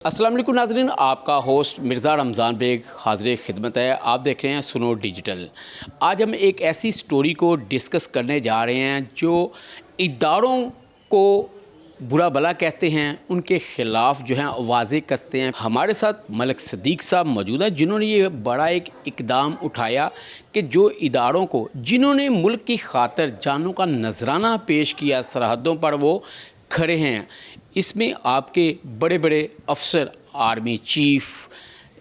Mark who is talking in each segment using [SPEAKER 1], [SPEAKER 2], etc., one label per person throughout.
[SPEAKER 1] अस्सलाम वालेकुम नाज़रीन, आपका होस्ट मिर्ज़ा रमज़ान बेग हाज़िर खिदमत है। आप देख रहे हैं सुनो डिजिटल। आज हम एक ऐसी स्टोरी को डिस्कस करने जा रहे हैं जो इदारों को बुरा भला कहते हैं, उनके ख़िलाफ़ जो है आवाज़ें कसते हैं। हमारे साथ मलिक सदीक़ साहब मौजूद हैं जिन्होंने ये बड़ा एक इक़दाम उठाया कि जो इदारों को जिन्होंने मुल्क की खातिर जानों का नजराना पेश किया, सरहदों पर वो खड़े हैं। इसमें आपके बड़े बड़े अफसर, आर्मी चीफ़,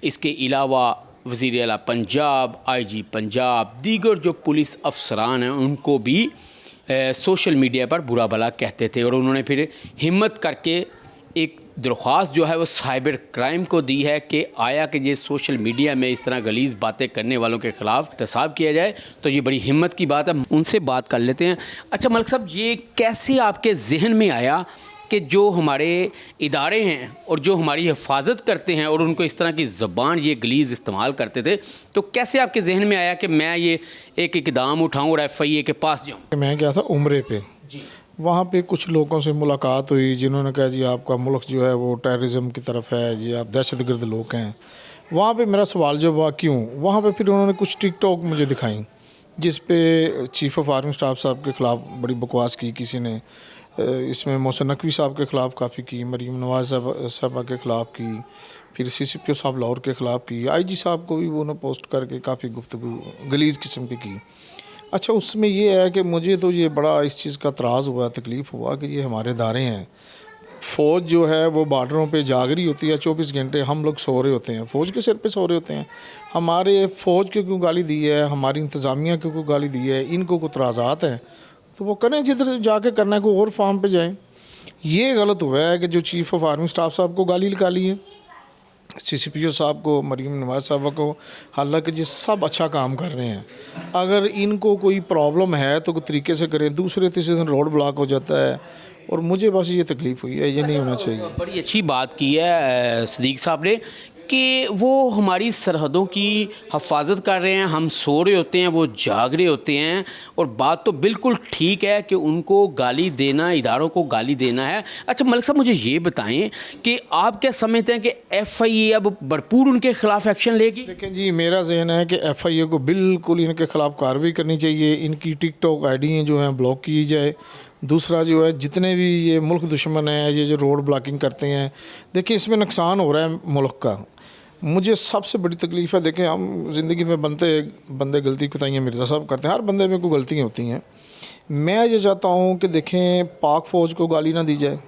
[SPEAKER 1] इसके अलावा वज़ीर आला पंजाब, आईजी पंजाब, दीगर जो पुलिस अफसरान हैं उनको भी सोशल मीडिया पर बुरा भला कहते थे। और उन्होंने फिर हिम्मत करके एक दरख्वास्त जो है वो साइबर क्राइम को दी है कि आया कि ये सोशल मीडिया में इस तरह गलीज़ बातें करने वालों के ख़िलाफ़ एहतसाब किया जाए। तो ये बड़ी हिम्मत की बात है, उनसे बात कर लेते हैं। अच्छा मलिक साहब, ये कैसे आपके जहन में आया कि जो हमारे इदारे हैं और जो हमारी हिफाजत करते हैं और उनको इस तरह की ज़बान ये गलीज़ इस्तेमाल करते थे, तो कैसे आपके जहन में आया कि मैं ये एक इक़दाम उठाऊँ और FIA के पास जाऊँ?
[SPEAKER 2] मैं गया था उम्रे पे
[SPEAKER 1] जी।
[SPEAKER 2] वहाँ पे कुछ लोगों से मुलाकात हुई जिन्होंने कहा जी आपका मुल्क जो है वो टेररिज्म की तरफ है, जी आप दहशतगर्द लोग हैं। वहाँ पे मेरा सवाल जो हुआ क्यों, वहाँ पे फिर उन्होंने कुछ टिकटॉक मुझे दिखाई जिस पे चीफ़ ऑफ आर्मी स्टाफ साहब के ख़िलाफ़ बड़ी बकवास की किसी ने। इसमें मोहसिन नकवी साहब के ख़िलाफ़ काफ़ी की, मरीम नवाज़ साहबा के ख़िलाफ़ की, फिर CCPO साहब लाहौर के ख़िलाफ़ की, IG साहब को भी वो ने पोस्ट करके काफ़ी गुफ्तगू गलीज़ किस्म की। अच्छा, उसमें ये है कि मुझे तो ये बड़ा इस चीज़ का एतराज़ हुआ, तकलीफ़ हुआ कि ये हमारे इदारे हैं। फ़ौज जो है वो बॉर्डरों पे जाग रही होती है 24 घंटे, हम लोग सो रहे होते हैं, फ़ौज के सिर पे सो रहे होते हैं। हमारे फ़ौज को क्यों गाली दी है, हमारी इंतज़ामिया को क्यों गाली दी है, इनको कोई एतराज़ात हैं तो वो करें, जिधर जाके करना है कोई और फार्म पे जाएँ। ये गलत हुआ है कि जो चीफ़ ऑफ आर्मी स्टाफ साहब को गाली निकाली है, CCPO साहब को, मरीम नवाज़ साहबा को। हालांकि ये सब अच्छा काम कर रहे हैं, अगर इनको कोई प्रॉब्लम है तो कोई तरीके से करें। दूसरे तीसरे दिन रोड ब्लॉक हो जाता है और मुझे बस ये तकलीफ़ हुई है, ये नहीं होना चाहिए।
[SPEAKER 1] बड़ी अच्छी बात की है सदीक़ साहब ने कि वो हमारी सरहदों की हिफाजत कर रहे हैं। हम सो रहे होते हैं, वो जाग रहे होते हैं। और बात तो बिल्कुल ठीक है कि उनको गाली देना, इदारों को गाली देना है। अच्छा मलिक साहब, मुझे ये बताएं कि आप क्या समझते हैं कि FIA अब भरपूर उनके ख़िलाफ़ एक्शन लेगी?
[SPEAKER 2] देखें जी, मेरा जहन है कि FIA को बिल्कुल इनके ख़िलाफ़ कार्रवाई करनी चाहिए। इनकी टिकटॉक ID जो हैं ब्लॉक की जाए। दूसरा जो है, जितने भी ये मुल्क दुश्मन हैं, ये जो रोड ब्लॉकिंग करते हैं, देखिए इसमें नुकसान हो रहा है मुल्क का। मुझे सबसे बड़ी तकलीफ़ है, देखें हम ज़िंदगी में बंदे गलती कोताहियाँ मिर्ज़ा साहब करते हैं, हर बंदे में कोई गलतियाँ होती हैं। मैं ये चाहता हूँ कि देखें पाक फ़ौज को गाली ना दी जाए,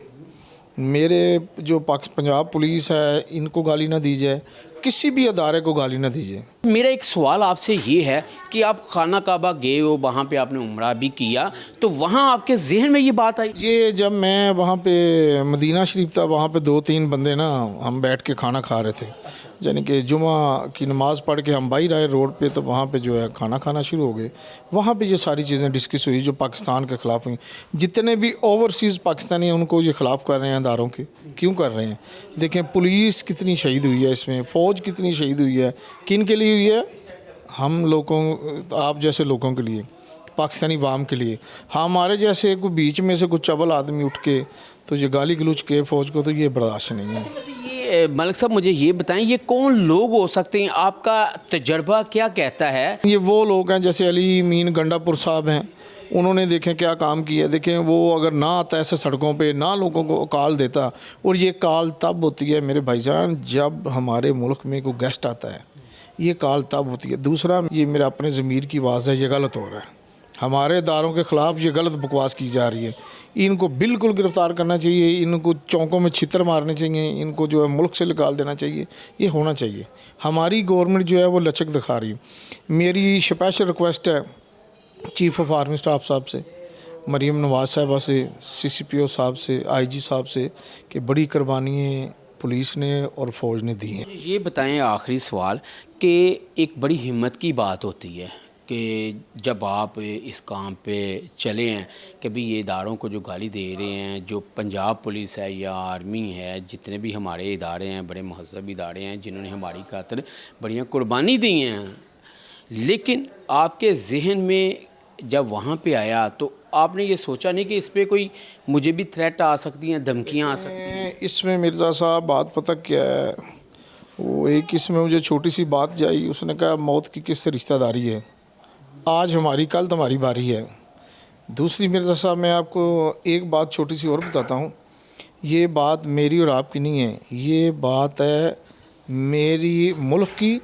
[SPEAKER 2] मेरे जो पंजाब पुलिस है इनको गाली ना दी जाए, किसी भी अदारे को गाली ना दीजिए।
[SPEAKER 1] मेरा एक सवाल आपसे ये है कि आप खाना काबा गए हो, वहाँ पे आपने उम्रा भी किया, तो वहाँ आपके जहन में ये बात आई?
[SPEAKER 2] ये जब मैं वहाँ पे मदीना शरीफ था, वहाँ पे 2-3 बंदे ना हम बैठ के खाना खा रहे थे। यानी कि जुमा की नमाज़ पढ़ के हम बाहर आए रोड पे, तो वहाँ पे जो है खाना खाना शुरू हो गए। वहाँ पे ये सारी चीज़ें डिस्कस हुई जो पाकिस्तान के ख़िलाफ़ हुई। जितने भी ओवरसीज़ पाकिस्तानी हैं उनको ये ख़िलाफ़ कर रहे हैं अदारों के, क्यों कर रहे हैं? देखें पुलिस कितनी शहीद हुई है इसमें, फ़ौज कितनी शहीद हुई है, किन के लिए हुई है? हम लोगों, आप जैसे लोगों के लिए, पाकिस्तानी वाम के लिए। हमारे जैसे कोई बीच में से कुछ चबल आदमी उठ के तो ये गाली गलौज के फ़ौज को, तो ये बर्दाश्त नहीं है।
[SPEAKER 1] वैसे ये मलिक साहब मुझे ये बताएं, ये कौन लोग हो सकते हैं? आपका तजर्बा क्या कहता है?
[SPEAKER 2] ये वो लोग हैं जैसे अली मीन गंडापुर साहब हैं, उन्होंने देखें क्या काम किया। देखें वो अगर ना आता ऐसे सड़कों पे, ना लोगों को कॉल देता, और ये कॉल तब होती है मेरे भाईजान जब हमारे मुल्क में कोई गेस्ट आता है, ये कॉल तब होती है। दूसरा, ये मेरा अपने ज़मीर की आवाज़ है, ये गलत हो रहा है, हमारे इदारों के ख़िलाफ़ ये गलत बकवास की जा रही है। इनको बिल्कुल गिरफ़्तार करना चाहिए, इनको चौकों में छितर मारने चाहिए, इनको जो है मुल्क से निकाल देना चाहिए, ये होना चाहिए। हमारी गवर्नमेंट जो है वो लचक दिखा रही है। मेरी स्पेशल रिक्वेस्ट है चीफ़ ऑफ आर्मी स्टाफ साहब से, मरीम नवाज़ साहबा से, CCPO साहब से, IG साहब से, कि बड़ी कुर्बानियाँ पुलिस ने और फ़ौज ने दी हैं।
[SPEAKER 1] ये बताएं आखिरी सवाल कि एक बड़ी हिम्मत की बात होती है कि जब आप इस काम पे चले हैं कि भाई ये इदारों को जो गाली दे रहे हैं, जो पंजाब पुलिस है या आर्मी है, जितने भी हमारे इदारे हैं, बड़े महज़ब इदारे हैं जिन्होंने हमारी खातिर बढ़िया कुर्बानी दी हैं, लेकिन आपके जहन में जब वहाँ पे आया तो आपने ये सोचा नहीं कि इस पर कोई मुझे भी थ्रेट आ सकती हैं, धमकियाँ आ सकती हैं?
[SPEAKER 2] इसमें मिर्ज़ा साहब बात पता क्या है, वो एक इसमें मुझे छोटी सी बात जाई, उसने कहा मौत की किससे रिश्तेदारी है, आज हमारी कल तुम्हारी बारी है। दूसरी मिर्ज़ा साहब मैं आपको एक बात छोटी सी और बताता हूँ, ये बात मेरी और आपकी नहीं है, ये बात है मेरी मुल्क की,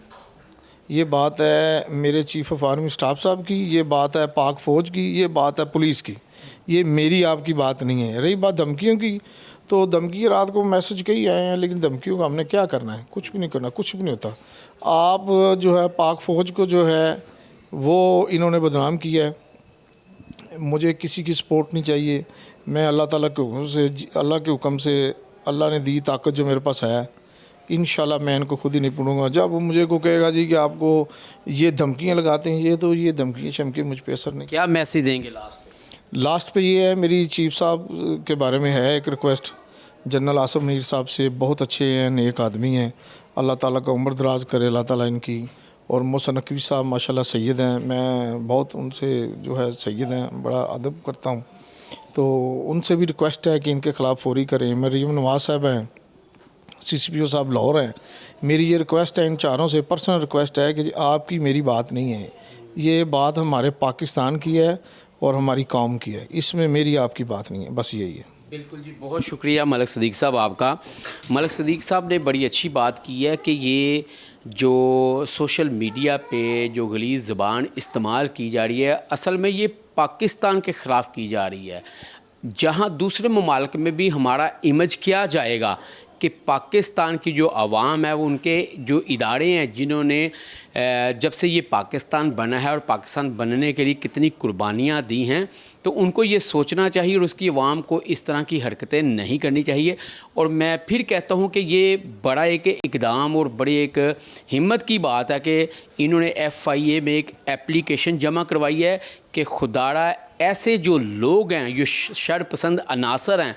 [SPEAKER 2] ये बात है मेरे चीफ़ ऑफ आर्मी स्टाफ साहब की, ये बात है पाक फ़ौज की, ये बात है पुलिस की, ये मेरी आपकी बात नहीं है। रही बात धमकियों की, तो धमकी रात को मैसेज कई आए हैं, लेकिन धमकियों का हमने क्या करना है, कुछ भी नहीं करना, कुछ भी नहीं होता। आप जो है पाक फ़ौज को जो है वो इन्होंने बदनाम किया है, मुझे किसी की सपोर्ट नहीं चाहिए। मैं अल्लाह ताला के हुक्म से, अल्लाह के हुक्म से, अल्लाह ने दी ताकत जो मेरे पास है, इंशाल्लाह मैं इनको खुद ही निपटूंगा। जब वो मुझे को कहेगा जी कि आपको ये धमकियाँ लगाते हैं, ये तो ये धमकियाँ शमकी मुझ पे असर नहीं।
[SPEAKER 1] क्या मैसेज देंगे लास्ट पे?
[SPEAKER 2] लास्ट पे ये है, मेरी चीफ साहब के बारे में है एक रिक्वेस्ट, जनरल आसम मीर साहब से, बहुत अच्छे हैं, नेक आदमी हैं, अल्लाह ताला का उम्र दराज करे अल्लाह ताला इनकी। और मोहसिन नकवी साहब माशाल्लाह सैयद हैं, मैं बहुत उनसे जो है सैयद हैं, बड़ा अदब करता हूँ, तो उनसे भी रिक्वेस्ट है कि इनके ख़िलाफ़ फौरी करें। मरीम नवाज साहब हैं, CCPO साहब लाहौर हैं, मेरी ये रिक्वेस्ट है, इन चारों से पर्सनल रिक्वेस्ट है कि आपकी मेरी बात नहीं है, ये बात हमारे पाकिस्तान की है और हमारी कौम की है, इसमें मेरी आपकी बात नहीं है, बस यही है।
[SPEAKER 1] बिल्कुल जी, बहुत शुक्रिया मलिक सदीक़ साहब आपका। मलिक सदीक़ साहब ने बड़ी अच्छी बात की है कि ये जो सोशल मीडिया पे जो गलीज़ ज़बान इस्तेमाल की जा रही है, असल में ये पाकिस्तान के ख़िलाफ़ की जा रही है। जहाँ दूसरे ममालिक में भी हमारा इमेज किया जाएगा कि पाकिस्तान की जो आवाम है, वो उनके जो इदारे हैं जिन्होंने जब से ये पाकिस्तान बना है और पाकिस्तान बनने के लिए कितनी कुर्बानियाँ दी हैं, तो उनको ये सोचना चाहिए और उसकी आवाम को इस तरह की हरकतें नहीं करनी चाहिए। और मैं फिर कहता हूँ कि ये बड़ा एक इकदाम और बड़ी एक हिम्मत की बात है कि इन्होंने FIA में एक एप्लीकेशन जमा करवाई है कि खुदारा ऐसे जो लोग हैं, जो शरपसंद अनासर हैं,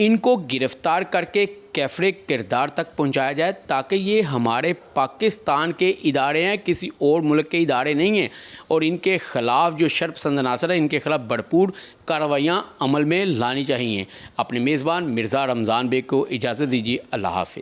[SPEAKER 1] इनको गिरफ़्तार करके कैफ़रे किरदार तक पहुंचाया जाए, ताकि ये हमारे पाकिस्तान के इदारे हैं, किसी और मुल्क के इदारे नहीं हैं, और इनके ख़िलाफ़ जो शरपसंद अनासर हैं, इनके ख़िलाफ़ भरपूर कार्रवाइयाँ अमल में लानी चाहिए। अपने मेज़बान मिर्ज़ा रमज़ान बेग को इजाज़त दीजिए। अल्लाह हाफ़िज़।